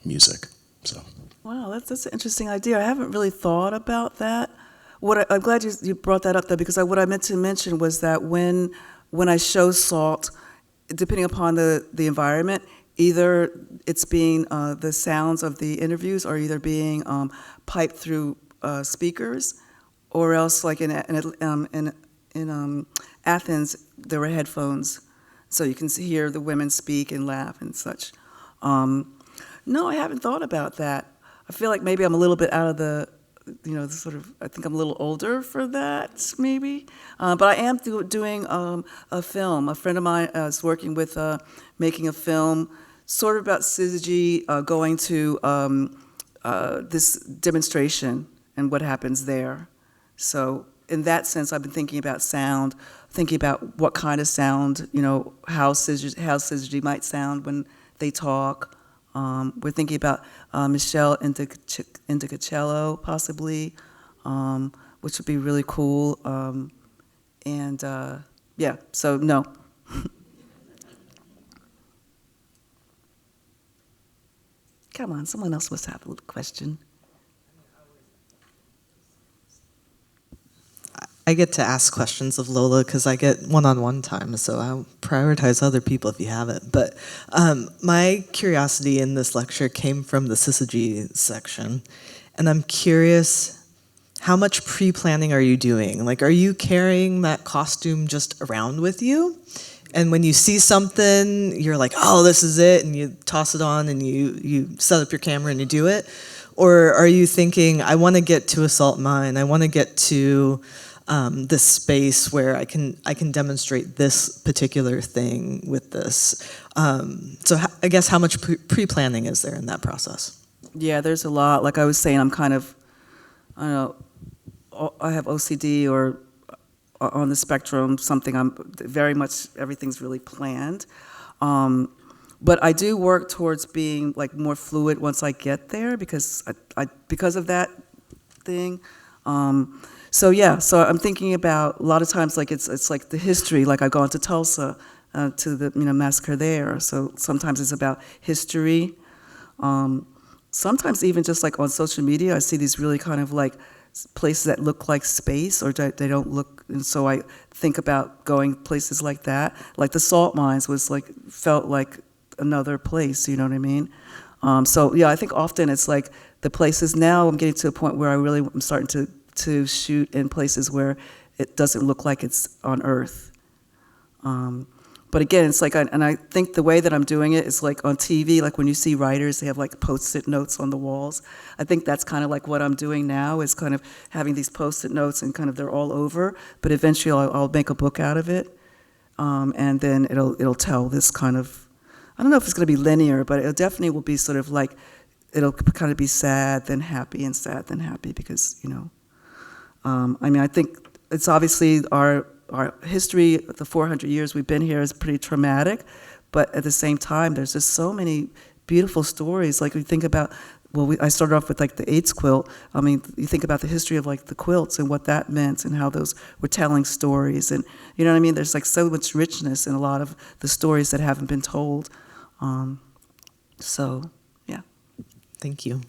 S4: music. So
S2: wow, that's an interesting idea. I haven't really thought about that. I'm glad you brought that up though, because what I meant to mention was that when I show salt, depending upon the environment, either it's being the sounds of the interviews are either being piped through speakers, or else like in Athens there were headphones, so you can hear the women speak and laugh and such. No, I haven't thought about that. I feel like maybe I'm a little bit out of the I think I'm a little older for that, maybe. But I am doing a film. A friend of mine is working with making a film sort of about syzygy going to this demonstration and what happens there. So in that sense, I've been thinking about sound, thinking about what kind of sound, how syzygy might sound when they talk. We're thinking about Michelle Indicacello, possibly, which would be really cool. Yeah, so no. Come on, someone else must have a little question.
S1: I get to ask questions of Lola because I get one-on-one time, so I'll prioritize other people if you have it. But my curiosity in this lecture came from the syzygy section, and I'm curious, how much pre-planning are you doing? Like, are you carrying that costume just around with you? And when you see something, you're like, oh, this is it, and you toss it on and you set up your camera and you do it? Or are you thinking, I want to get to a salt mine, I want to get to this space where I can demonstrate this particular thing with this? So I guess how much pre-planning is there in that process?
S2: Yeah, there's a lot. Like I was saying, I'm kind of, I don't know, I have OCD or on the spectrum, something I'm very much, everything's really planned. But I do work towards being like more fluid once I get there because because of that thing. So yeah, so I'm thinking about a lot of times like it's like the history. Like I've gone to Tulsa to the massacre there. So sometimes it's about history. Sometimes even just like on social media, I see these really kind of like places that look like space or they don't look, and so I think about going places like that. Like the salt mines was like, felt like another place, you know what I mean? So yeah, I think often it's like the places now I'm getting to a point where I'm starting to shoot in places where it doesn't look like it's on Earth. But again, it's like, and I think the way that I'm doing it is like on TV, like when you see writers, they have like Post-it notes on the walls. I think that's kind of like what I'm doing now is kind of having these Post-it notes and kind of they're all over, but eventually I'll make a book out of it. And then it'll tell this kind of, I don't know if it's going to be linear, but it definitely will be sort of like, it'll kind of be sad, then happy, and sad, then happy, because, I mean, I think it's obviously our history, the 400 years we've been here is pretty traumatic, but at the same time, there's just so many beautiful stories. Like we think about, well, I started off with like the AIDS quilt. I mean, you think about the history of like the quilts and what that meant and how those were telling stories. And you know what I mean? There's like so much richness in a lot of the stories that haven't been told. So, yeah.
S1: Thank you.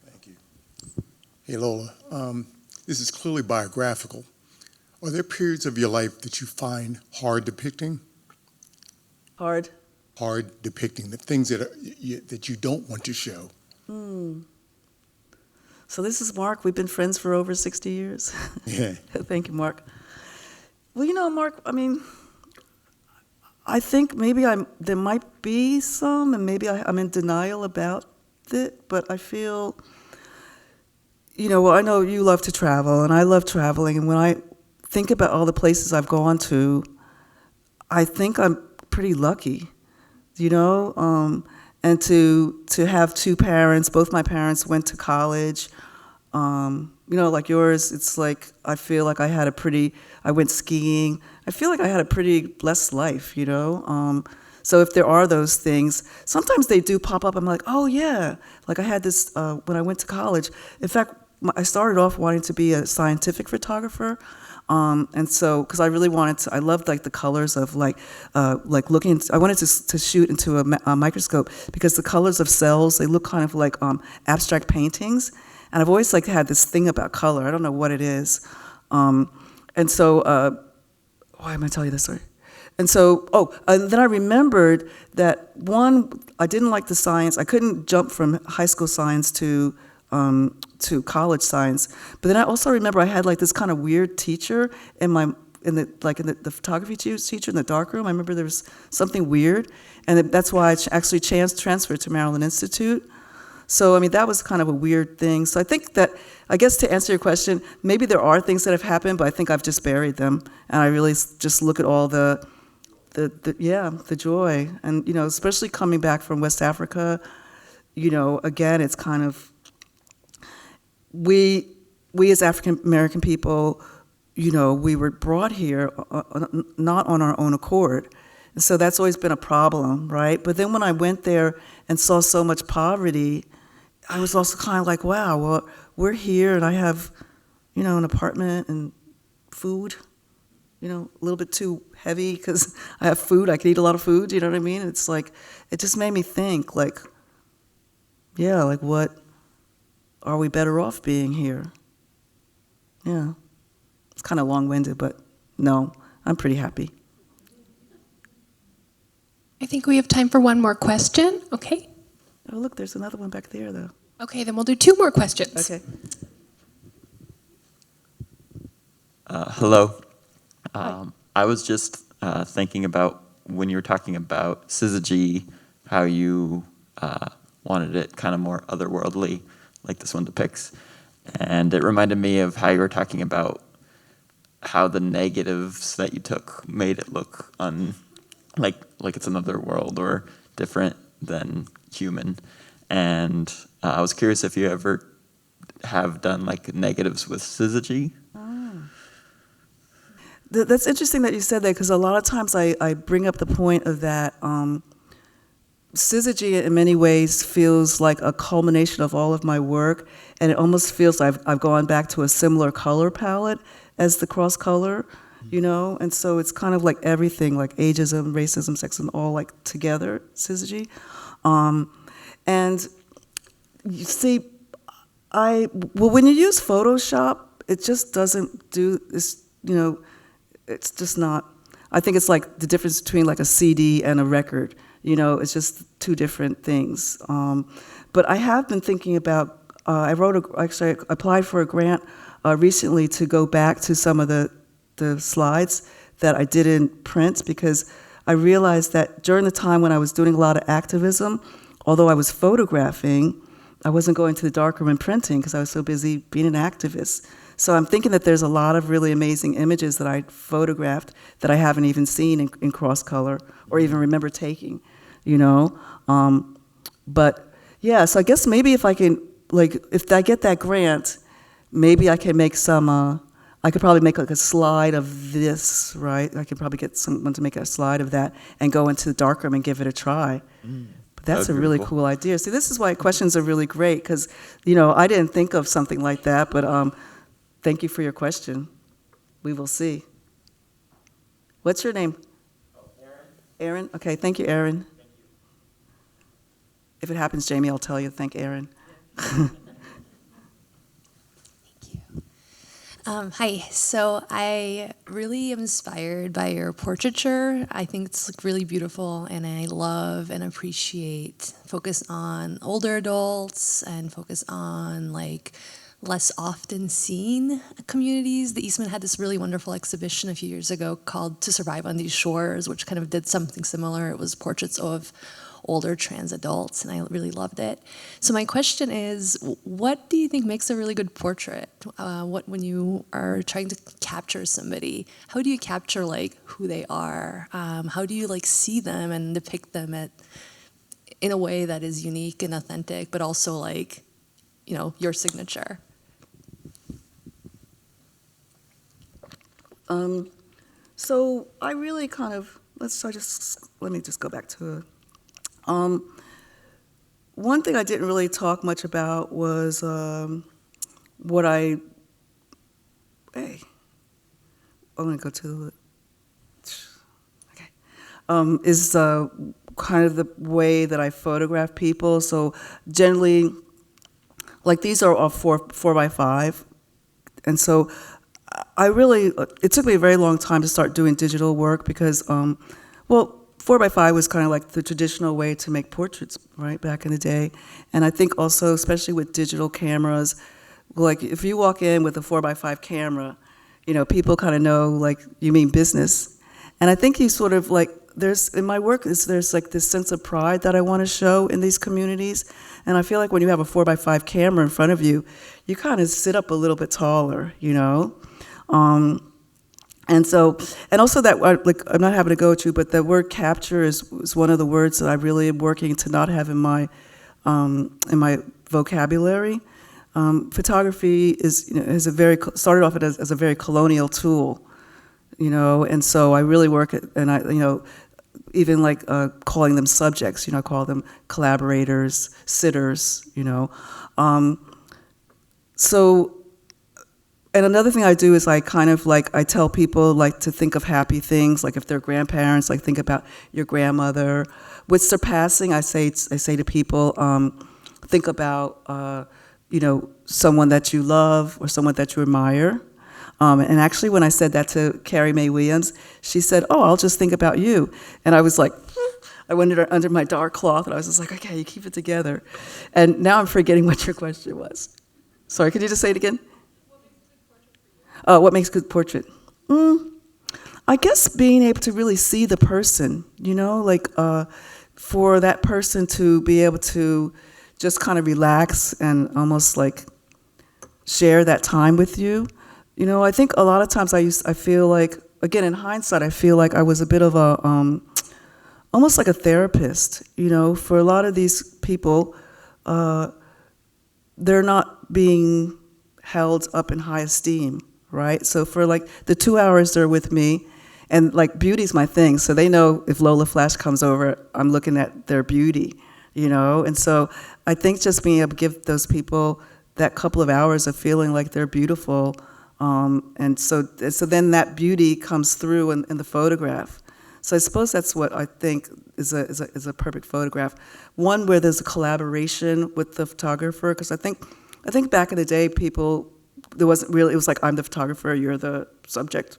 S5: Thank you. Hey, Lola. This is clearly biographical. Are there periods of your life that you find hard depicting?
S2: Hard?
S5: Hard depicting, the things that that you don't want to show.
S2: So this is Mark. We've been friends for over 60 years.
S5: Yeah.
S2: Thank you, Mark. Well, Mark, I mean, I think maybe there might be some, and maybe I'm in denial about it, but I feel, well, I know you love to travel, and I love traveling, and when I think about all the places I've gone to, I think I'm pretty lucky, and to have two parents, both my parents went to college, like yours, it's like, I feel like I went skiing. I feel like I had a pretty blessed life, So if there are those things, sometimes they do pop up. I'm like, oh yeah. Like I had this, when I went to college. In fact, I started off wanting to be a scientific photographer. And so, because I really I loved like the colors of like looking, I wanted to shoot into a microscope because the colors of cells, they look kind of like abstract paintings. And I've always like had this thing about color. I don't know what it is. And so, why am I telling you this story? And so, and then I remembered that I didn't like the science. I couldn't jump from high school science to college science. But then I also remember I had like this kind of weird teacher in the photography teacher in the darkroom. I remember there was something weird, and that's why I actually transferred to Maryland Institute. So, I mean, that was kind of a weird thing. So I think that, I guess to answer your question, maybe there are things that have happened, but I think I've just buried them. And I really just look at all the joy. And, especially coming back from West Africa, again, it's kind of, we as African American people, we were brought here not on our own accord. And so that's always been a problem, right? But then when I went there and saw so much poverty, I was also kind of like, wow, well, we're here and I have, an apartment and food, a little bit too heavy because I have food. I can eat a lot of food, you know what I mean? It's like, it just made me think like, yeah, like what, are we better off being here? Yeah. It's kind of long-winded, but no, I'm pretty happy.
S3: I think we have time for one more question. Okay.
S2: Oh, look, there's another one back there, though.
S3: Okay, then we'll do two more questions.
S2: Okay.
S6: Hello. I I was just thinking about when you were talking about syzygy, how you wanted it kind of more otherworldly, like this one depicts. And it reminded me of how you were talking about how the negatives that you took made it look like it's another world or different than human. And I was curious if you ever have done like negatives with syzygy.
S2: That's interesting that you said that, because a lot of times I bring up the point of that syzygy in many ways feels like a culmination of all of my work, and it almost feels like I've gone back to a similar color palette as the cross color, you know? And so it's kind of like everything, like ageism, racism, sexism, all like together, syzygy. And you see, when you use Photoshop, it just doesn't do this, you know, it's just not, I think it's like the difference between like a CD and a record, you know, it's just two different things. But I have been thinking about, I applied for a grant recently to go back to some of the slides that I didn't print, because I realized that during the time when I was doing a lot of activism, although I was photographing, I wasn't going to the darkroom and printing because I was so busy being an activist. So I'm thinking that there's a lot of really amazing images that I photographed that I haven't even seen in cross color or even remember taking, you know? But yeah, so I guess maybe if I can, like, if I get that grant, maybe I can make some, I could probably make like a slide of this, right? I could probably get someone to make a slide of that and go into the darkroom and give it a try. But that's a really cool idea. See, this is why questions are really great, because, you know, I didn't think of something like that, but thank you for your question. We will see. What's your name?
S6: Aaron.
S2: Aaron? Okay, thank you, Aaron.
S6: Thank you.
S2: If it happens, Jamie, I'll tell you. Thank Aaron.
S7: Hi, so I really am inspired by your portraiture. I think it's like really beautiful, and I love and appreciate focus on older adults and focus on like less often seen communities. The Eastman had this really wonderful exhibition a few years ago called To Survive on These Shores, which kind of did something similar. It was portraits of older trans adults, and I really loved it. So my question is, what do you think makes a really good portrait? When you are trying to capture somebody, how do you capture like who they are? How do you like see them and depict them in a way that is unique and authentic, but also like, you know, your signature?
S2: So I really kind of, let me just go back to one thing I didn't really talk much about was I'm going to go to is kind of the way that I photograph people. So generally, like these are all 4x5, and so it took me a very long time to start doing digital work because, 4x5 was kind of like the traditional way to make portraits, right, back in the day. And I think also, especially with digital cameras, like if you walk in with a 4x5 camera, you know, people kind of know, like, you mean business. And I think you sort of like, in my work, there's like this sense of pride that I want to show in these communities. And I feel like when you have a 4x5 camera in front of you, you kind of sit up a little bit taller, you know? And also that, like, I'm not having to go to, but the word capture is one of the words that I really am working to not have in my vocabulary. Photography started off as a very colonial tool, you know, and so I really work at, and I, you know, even like calling them subjects, you know, I call them collaborators, sitters, you know. And another thing I do is I kind of like, I tell people like to think of happy things, like if they're grandparents, like think about your grandmother. With surpassing, I say to people, think about, you know, someone that you love or someone that you admire. And actually when I said that to Carrie Mae Williams, she said, oh, I'll just think about you. And I was like, I went under my dark cloth and I was just like, okay, you keep it together. And now I'm forgetting what your question was. Sorry, could you just say it again? What makes a good portrait? I guess being able to really see the person, you know, like for that person to be able to just kind of relax and almost like share that time with you. You know, I think a lot of times I feel like, again, in hindsight, I feel like I was a bit of a, almost like a therapist, you know, for a lot of these people, they're not being held up in high esteem, right? So for like the 2 hours they're with me, and like beauty's my thing, so they know if Lola Flash comes over, I'm looking at their beauty, you know? And so I think just being able to give those people that couple of hours of feeling like they're beautiful, and so then that beauty comes through in the photograph. So I suppose that's what I think is a perfect photograph. One where there's a collaboration with the photographer, because I think back in the day, there wasn't really, it was like, I'm the photographer, you're the subject,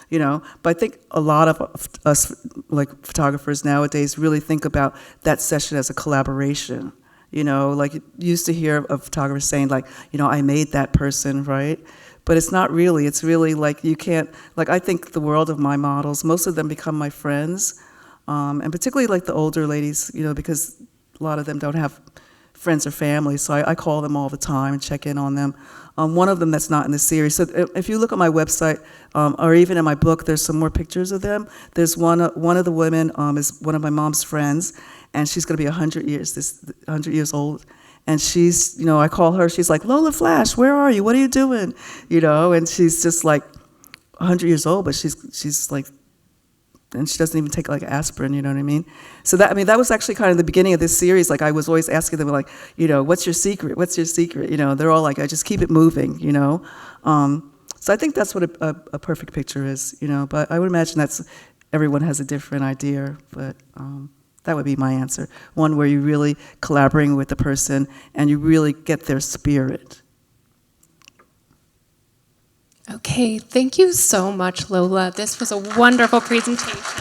S2: you know? But I think a lot of us, like photographers nowadays, really think about that session as a collaboration, you know? Like, you used to hear of photographers saying, like, you know, I made that person, right? But it's not really. It's really like you can't, like I think the world of my models, most of them become my friends, and particularly like the older ladies, you know, because a lot of them don't have friends or family, so I call them all the time and check in on them. One of them that's not in the series, so if you look at my website, or even in my book, there's some more pictures of them. There's one of the women is one of my mom's friends, and she's gonna be 100 years old. And she's, you know, I call her, she's like, Lola Flash, where are you? What are you doing? You know, and she's just like 100 years old, but she's like, and she doesn't even take like aspirin, you know what I mean? So that was actually kind of the beginning of this series. Like I was always asking them like, you know, what's your secret? What's your secret? You know, they're all like, I just keep it moving, you know? So I think that's what a perfect picture is, you know, but I would imagine everyone has a different idea, but that would be my answer. One where you're really collaborating with the person and you really get their spirit.
S3: Okay, thank you so much, Lola. This was a wonderful presentation.